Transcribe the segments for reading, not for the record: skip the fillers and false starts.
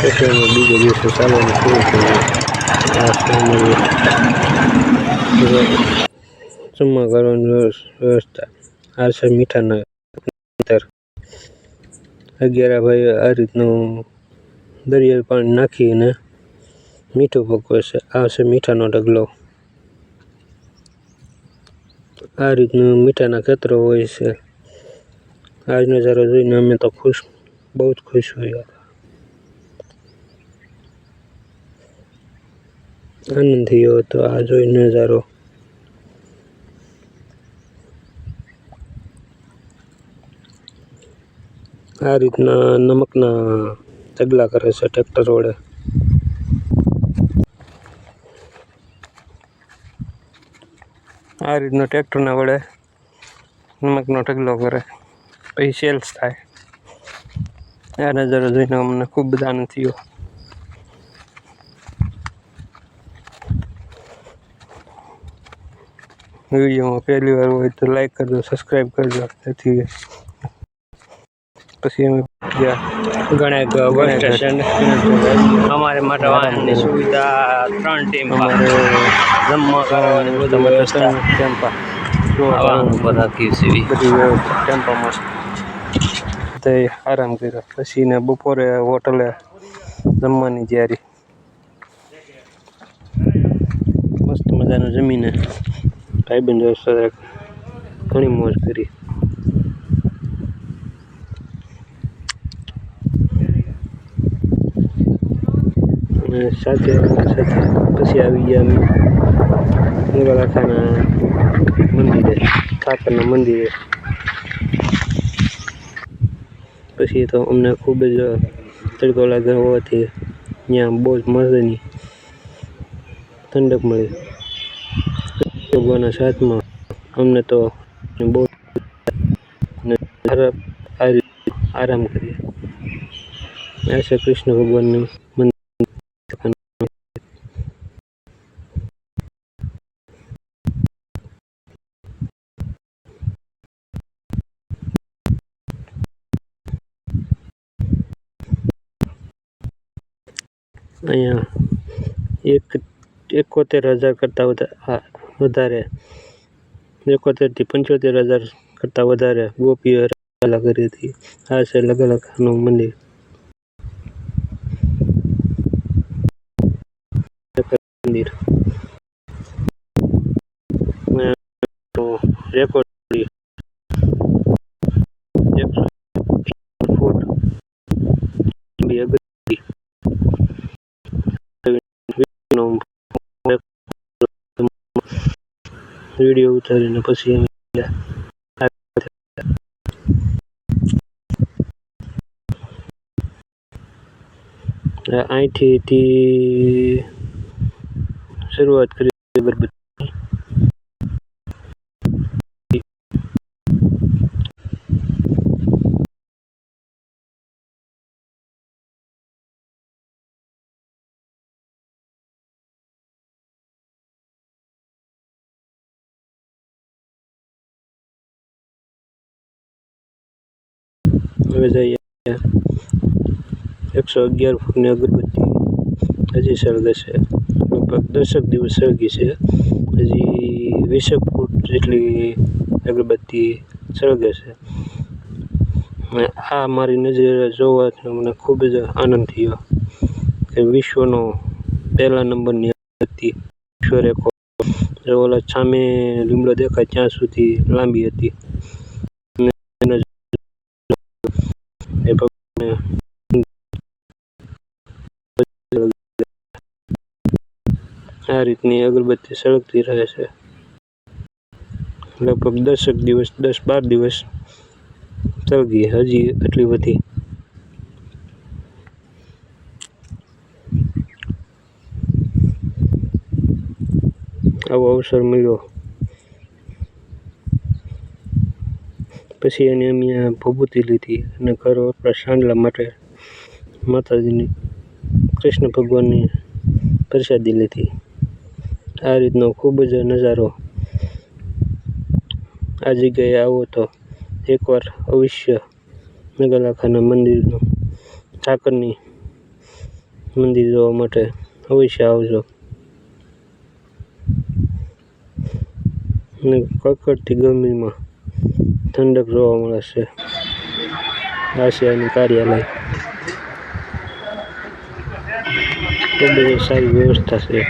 પછી અમે બીજા દિવસે ચાલવાનું શરૂ કર્યું. આ છે અમારી જમવા કરવાની વ્યવસ્થા. આ છે મીઠાના અંદર 11 ભાઈ આ રીતનું દરિયાઈ પાણી નાખીને મીઠું પકવે છે. આ છે મીઠાનો ઢગલો. આ રીતનું મીઠાના ખેતરો હોય છે. આ નજારો જોઈને અમે તો બહુ જ ખુશ હોયા. આનંદ થયો હતો આ જોઈને નજારો. આ રીતના નમકના ઢગલા કરે છે ટ્રેક્ટર વડે. આ રીતનો ટ્રેક્ટરના વડે નમકનો ઢગલો કરે, પછી સેલ્સ થાય. આ નજારો જોઈને અમને ખૂબ જ આનંદ થયો. વિડીયોમાં પહેલી વાર હોય તો લાઈક કરજો, સબસ્ક્રાઈબ કરજો. તેથી પછી અમે ગણેશ બસ સ્ટેશન અમારે માટે વાહનની સુવિધા 3 ટીમ અમારે જમવા કરવાની બધું વ્યવસ્થા ટેમ્પા વાહન ઉપર રાખી છે. બધી વ્યવસ્થા ટેમ્પામાં તે આરામ કર્યો. પછી ને બપોરે હોટલે જમવાની તૈયારી. મસ્ત મજાનું જમીને ભાઈબંધો સાથે ઘણી મોજ કરી. અને સાથે પછી આવી ગયા અમે મુગલાખાના મંદિરે, ઠાકરના મંદિરે. પછી તો અમને ખૂબ જ તડકો લાગ્યો હોવાથી ત્યાં બહુ જ મજાની ઠંડક મળી. ભગવાનના સાથમાં અમને તો બહુ આરામ કરીએ. આ છે કૃષ્ણ ભગવાનનું મંદિર. અહીંયા 71,000 કરતાં વધારે 71 થી 75,000 કરતાં વધારે ગોપીઓ રાસલીલા કરી હતી. આ છે લગલખાનું મંદિર. રેકોર્ડ 100 ફૂટ વિડીયો ઉતારીને પછી અહીંથી શરૂઆત કરી. હવે જઈએ 111 ફૂટની અગરબત્તી હજી સળગે છે. લગભગ 10 દિવસ સળગી છે. હજી 20 ફૂટ જેટલી અગરબત્તી સળગે છે. આ મારી નજરે જોવાથી મને ખૂબ જ આનંદ થયો કે વિશ્વનો પહેલા નંબરની અગરબત્તી, વિશ્વ રેકોર્ડ. ઓલા સામે લીમડો દેખાય ત્યાં સુધી લાંબી હતી. આ રીતની અગરબત્તી સળગતી રહે છે. લગભગ 10-12 દિવસ સળગી, હજી એટલી વધી. આવો અવસર મળ્યો. પછી એને અમે ભભૂતિ લીધી અને ઘર વપરાશ સાંડલા માટે માતાજીની, કૃષ્ણ ભગવાનની પ્રસાદી લીધી. આ રીતનો ખૂબ જ નજારો. આ જગ્યાએ આવો તો એકવાર અવશ્ય મેઘલાખાના મંદિરનો ઠાકરની મંદિર જોવા માટે અવશ્ય આવજો. અને કકડતી ગરમીમાં ઠંડક જોવા મળે છે. આસિયાનું કાર્યાલય ખૂબ જ સારી વ્યવસ્થા છે.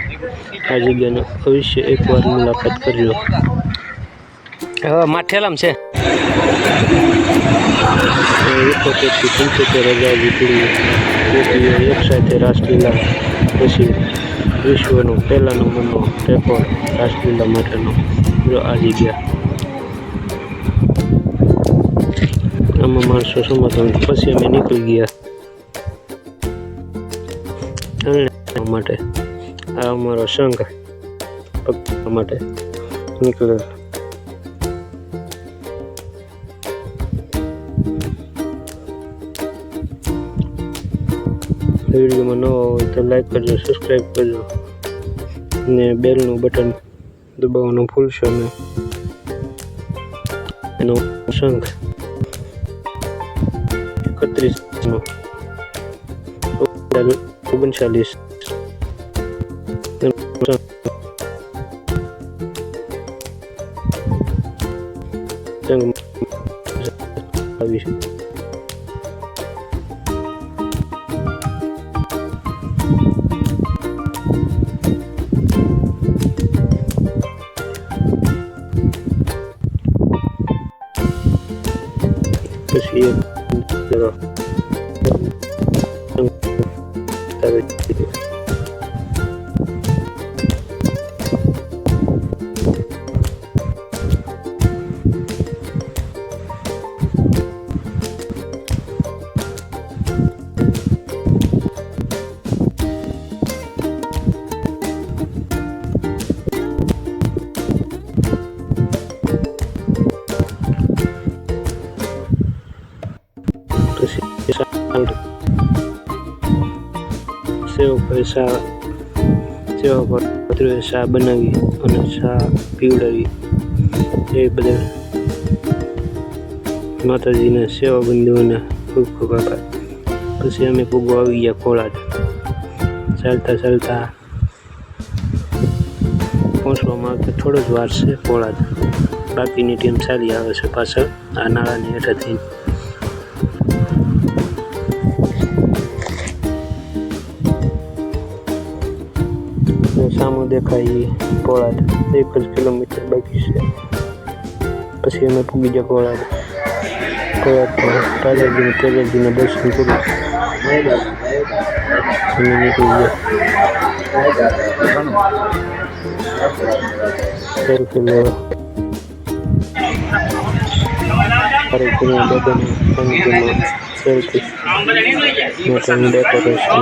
આ જગ્યાને અવશ્ય એકવાર મુલાકાત કરજો. હવે માઠેલામ છે 71 થી 75,000 દીકરીઓ એકસાથે રાસલીલા પછી વિશ્વનો પહેલા નંબરનો રેકોર્ડ રાસલીલા માટેનો. જો આ જગ્યા આમાં માણસો સમજવા પછી અમે નીકળી ગયા માટે. આ અમારો સંઘ પકડવા માટે નીકળેલો. વિડીયોમાં નવા હોય તો લાઈક કરજો, સબસ્ક્રાઈબ કરજો અને બેલનું બટન દબાવવાનું ભૂલશો નહીં. એનો સંઘ 31 39 આવી છે. પછી સેવા પર શા બનાવી અને શા પીવડાવી એ બધા માતાજીને સેવા બંધુઓને ખૂબ ખૂબ આભાર. પછી અમે ખૂબ આવી ગયા ખોળાદ. ચાલતા ચાલતા પહોંચવામાં આવતા થોડો જ વાર છે ખોળાદ. બાકીની ટીમ ચાલી આવે છે પાછળ આ નાળાની હેઠળથી. સામો દેખાય ખોળાદ 1 જ કિલોમીટર બાકી છે. પછી અમે પૂગી ગયા ખોળાદ. ટાજાજીને દર્શન કરી અમે નીકળી ગયા. સેલ્ફી લેવા સેલ્ફી ડેકોરેશન